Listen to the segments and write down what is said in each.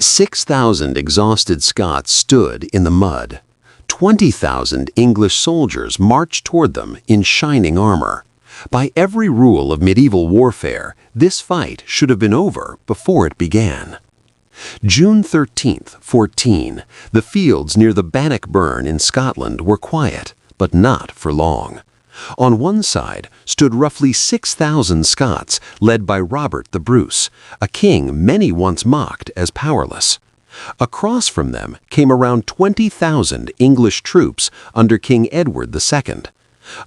6,000 exhausted Scots stood in the mud. 20,000 English soldiers marched toward them in shining armor. By every rule of medieval warfare, this fight should have been over before it began. June 13th, 14, the fields near the Bannockburn in Scotland were quiet, but not for long. On one side stood roughly 6,000 Scots, led by Robert the Bruce, a king many once mocked as powerless. Across from them came around 20,000 English troops under King Edward II.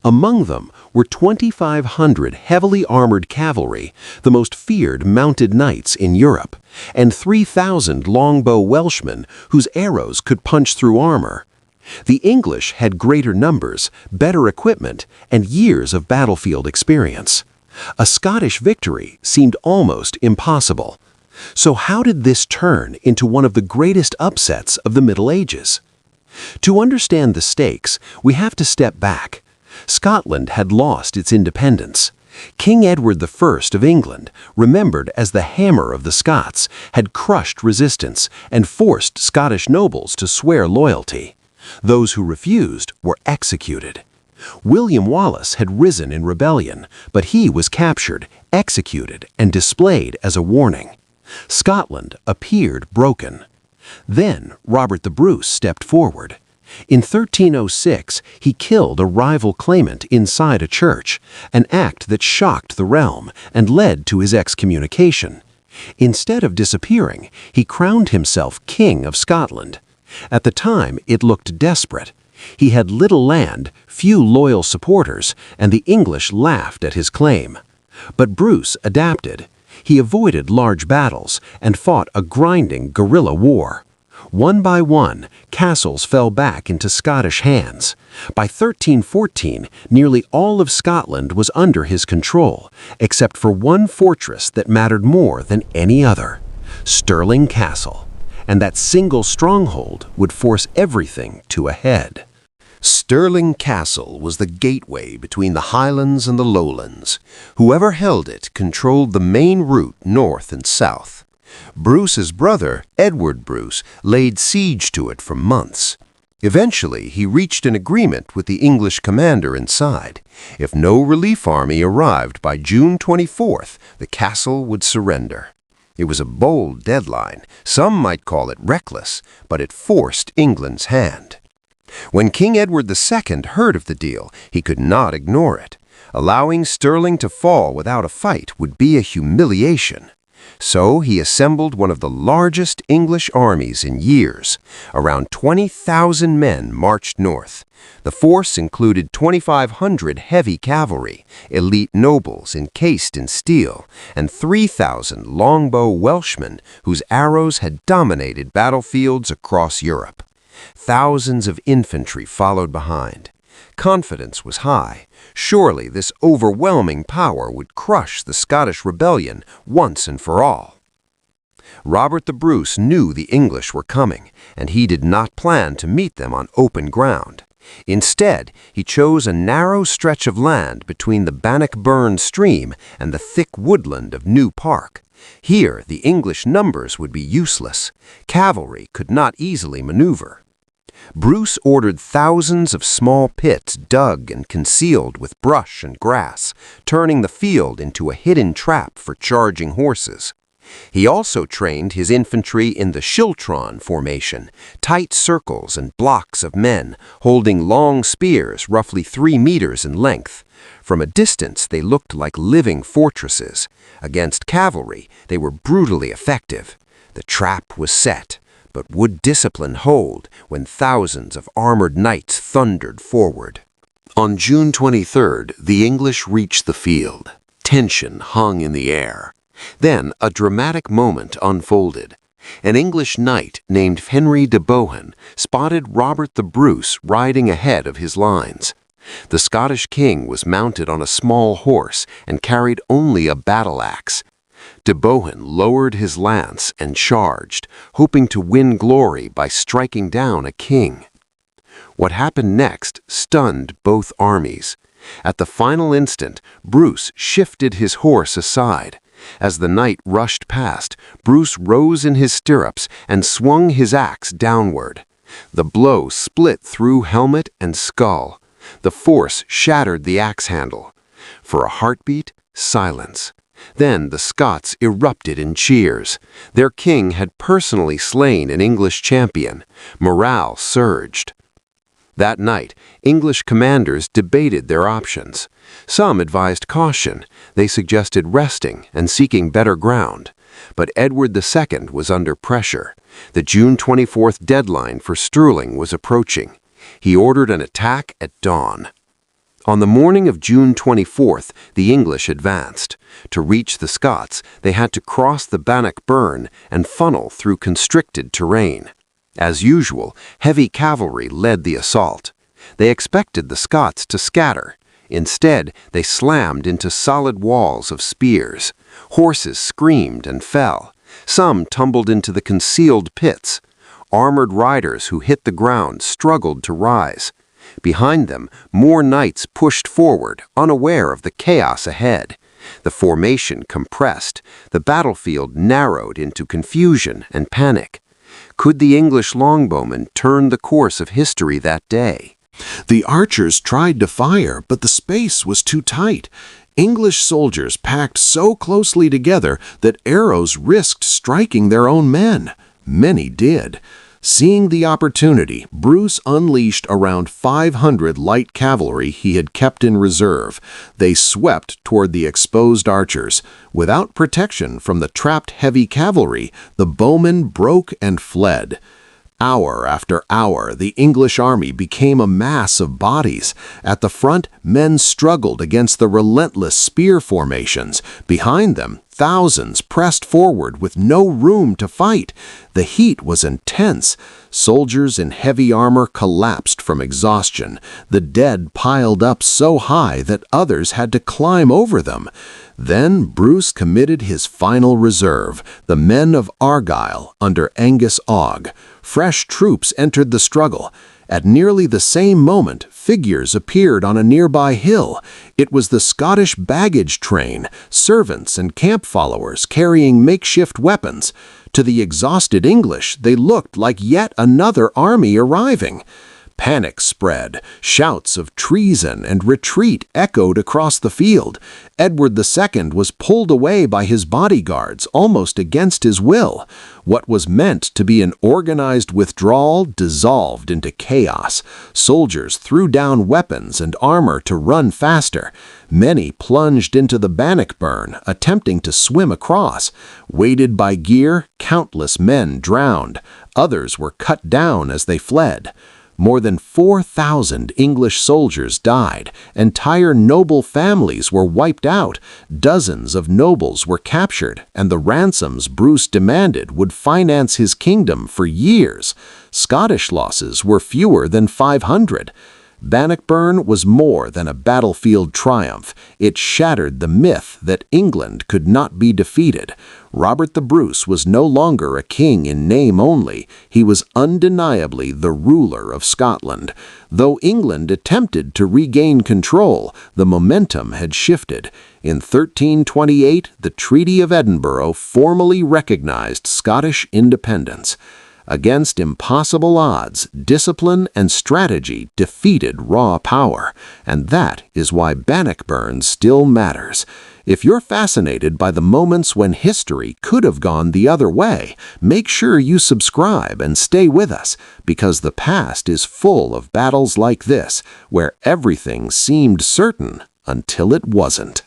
Among them were 2,500 heavily armored cavalry, the most feared mounted knights in Europe, and 3,000 longbow Welshmen whose arrows could punch through armor. The English had greater numbers, better equipment, and years of battlefield experience. A Scottish victory seemed almost impossible. So how did this turn into one of the greatest upsets of the Middle Ages? To understand the stakes, we have to step back. Scotland had lost its independence. King Edward I of England, remembered as the Hammer of the Scots, had crushed resistance and forced Scottish nobles to swear loyalty. Those who refused were executed. William Wallace had risen in rebellion, but he was captured, executed, and displayed as a warning. Scotland appeared broken. Then Robert the Bruce stepped forward. In 1306, he killed a rival claimant inside a church, an act that shocked the realm and led to his excommunication. Instead of disappearing, he crowned himself King of Scotland. At the time, it looked desperate. He had little land, few loyal supporters, and the English laughed at his claim. But Bruce adapted. He avoided large battles and fought a grinding guerrilla war. One by one, castles fell back into Scottish hands. By 1314, nearly all of Scotland was under his control, except for one fortress that mattered more than any other: Stirling Castle. And that single stronghold would force everything to a head. Stirling Castle was the gateway between the Highlands and the Lowlands. Whoever held it controlled the main route north and south. Bruce's brother, Edward Bruce, laid siege to it for months. Eventually, he reached an agreement with the English commander inside. If no relief army arrived by June 24th, the castle would surrender. It was a bold deadline. Some might call it reckless, but it forced England's hand. When King Edward II heard of the deal, he could not ignore it. Allowing Stirling to fall without a fight would be a humiliation. So he assembled one of the largest English armies in years. Around 20,000 men marched north. The force included 2,500 heavy cavalry, elite nobles encased in steel, and 3,000 longbow Welshmen whose arrows had dominated battlefields across Europe. Thousands of infantry followed behind. Confidence was high. Surely this overwhelming power would crush the Scottish rebellion once and for all. Robert the Bruce knew the English were coming, and he did not plan to meet them on open ground. Instead, he chose a narrow stretch of land between the Bannockburn stream and the thick woodland of New Park. Here, the English numbers would be useless. Cavalry could not easily maneuver. Bruce ordered thousands of small pits dug and concealed with brush and grass, turning the field into a hidden trap for charging horses. He also trained his infantry in the schiltron formation, tight circles and blocks of men holding long spears roughly 3 meters in length. From a distance, they looked like living fortresses. Against cavalry, they were brutally effective. The trap was set. But would discipline hold when thousands of armored knights thundered forward? On June 23rd, the English reached the field. Tension hung in the air. Then a dramatic moment unfolded. An English knight named Henry de Bohun spotted Robert the Bruce riding ahead of his lines. The Scottish king was mounted on a small horse and carried only a battle-axe. De Bohun lowered his lance and charged, hoping to win glory by striking down a king. What happened next stunned both armies. At the final instant, Bruce shifted his horse aside. As the knight rushed past, Bruce rose in his stirrups and swung his axe downward. The blow split through helmet and skull. The force shattered the axe handle. For a heartbeat, silence. Then the Scots erupted in cheers. Their king had personally slain an English champion. Morale surged. That night, English commanders debated their options. Some advised caution. They suggested resting and seeking better ground. But Edward II was under pressure. The June 24th deadline for Stirling was approaching. He ordered an attack at dawn. On the morning of June 24th, the English advanced. To reach the Scots, they had to cross the Bannockburn and funnel through constricted terrain. As usual, heavy cavalry led the assault. They expected the Scots to scatter. Instead, they slammed into solid walls of spears. Horses screamed and fell. Some tumbled into the concealed pits. Armored riders who hit the ground struggled to rise. Behind them, more knights pushed forward, unaware of the chaos ahead. The formation compressed. The battlefield narrowed into confusion and panic. Could the English longbowmen turn the course of history that day? The archers tried to fire, but the space was too tight. English soldiers packed so closely together that arrows risked striking their own men. Many did. Seeing the opportunity, Bruce unleashed around 500 light cavalry he had kept in reserve. They swept toward the exposed archers. Without protection from the trapped heavy cavalry, the bowmen broke and fled. Hour after hour, the English army became a mass of bodies. At the front, men struggled against the relentless spear formations. Behind them, thousands pressed forward with no room to fight. The heat was intense. Soldiers in heavy armor collapsed from exhaustion. The dead piled up so high that others had to climb over them. Then Bruce committed his final reserve, the men of Argyll under Angus Ogg. Fresh troops entered the struggle. At nearly the same moment, figures appeared on a nearby hill. It was the Scottish baggage train, servants and camp followers carrying makeshift weapons. To the exhausted English, they looked like yet another army arriving. Panic spread. Shouts of treason and retreat echoed across the field. Edward II was pulled away by his bodyguards, almost against his will. What was meant to be an organized withdrawal dissolved into chaos. Soldiers threw down weapons and armor to run faster. Many plunged into the Bannockburn, attempting to swim across. Weighted by gear, countless men drowned. Others were cut down as they fled. More than 4,000 English soldiers died. Entire noble families were wiped out. Dozens of nobles were captured, and the ransoms Bruce demanded would finance his kingdom for years. Scottish losses were fewer than 500. Bannockburn was more than a battlefield triumph. It shattered the myth that England could not be defeated. Robert the Bruce was no longer a king in name only. He was undeniably the ruler of Scotland. Though England attempted to regain control, the momentum had shifted. In 1328, the Treaty of Edinburgh formally recognized Scottish independence. Against impossible odds, discipline and strategy defeated raw power, and that is why Bannockburn still matters. If you're fascinated by the moments when history could have gone the other way, make sure you subscribe and stay with us, because the past is full of battles like this, where everything seemed certain until it wasn't.